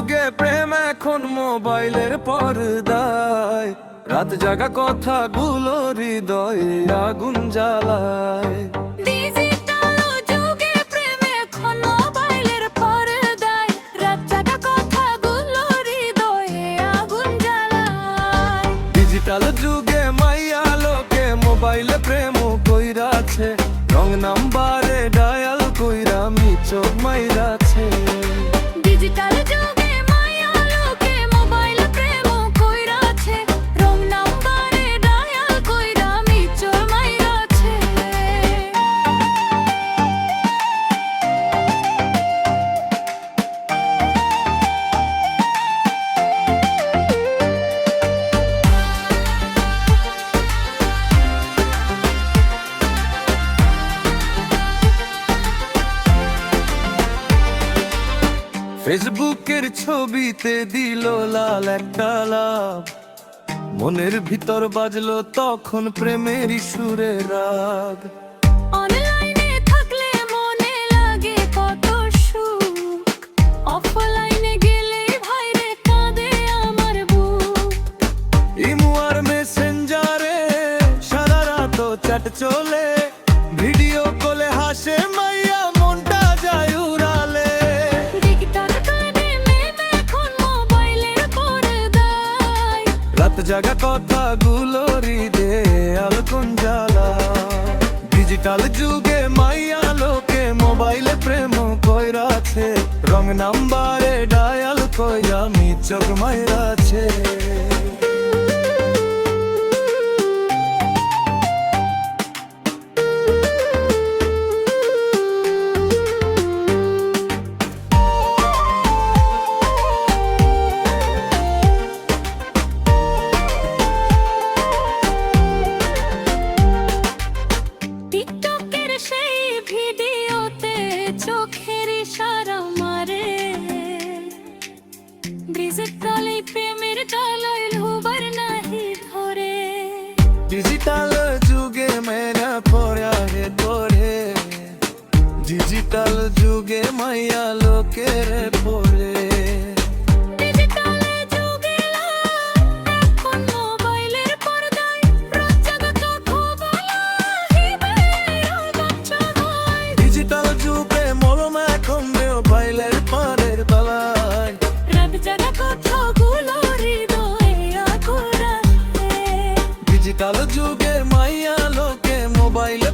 যুগে প্রেম এখন মোবাইলের পর্দায়, রাত জাগা কথাগুলো হৃদয়ে আগুন জ্বালায়। ডিজিটাল যুগে প্রেম এখন মোবাইলের পর্দায়, রাত জাগা কথাগুলো হৃদয়ে আগুন জ্বালায়। ডিজিটাল যুগে মাইয়া লোকে মোবাইলে প্রেম কইরাছে, রং নাম্বারে ডায়াল কইরা মিচক মাইরাছে। ডিজিটাল যুগে মায়া লোকে মোবাইলে প্রেম কইরাছে, রং নাম্বারে ডায়াল কইরা মিচর মাইরাছে। ফেসবুকের ছবিতে দিল লাল একটা লাভ, মনের ভিতর বাজলো তখন প্রেমের সুরে রাগ। অনলাইনে থাকলে মনে লাগে কত সুখ, অফলাইনে গেলে ভাইরে কাঁদে আমার বুক। ইমো আর মেসেঞ্জারে সারা রাত চ্যাট চলে, ভিডিও কলে হাসে মাইয়া মনটা যায় উড়ালে। ডিজিটাল প্রেম এখন মোবাইলের পর্দায়, রাত জাগা কথাগুলো হৃদয়ে আগুন জ্বালায়। ডিজিটাল যুগে মাইয়া লোকে মোবাইলে প্রেম কইরাছে, রং নাম্বারে ডায়াল কইরা মিচক মাইরাছে। টিকটকের সেই ভিডিওতে চোখের ইশারা মারে, ডিজিটাল প্রেমের ডালায় লুবার নাহি ধরে। ডিজিটাল যুগে মেরা পড়া হে পড়ে, ডিজিটাল যুগে মাইয়া লোকের পড়ে। ডিজিটাল যুগে এখন মোবাইলের পর্দায়, রাত জাগা কথাগুলো হৃদয়ে আগুন জ্বালায়। ডিজিটাল যুগে মরম এখন মোবাইলের পারের তলায়, রাত জাগা কথাগুলো হৃদয়ে আগুন জ্বালায়। ডিজিটাল যুগে মাইয়া লোকে মোবাইলে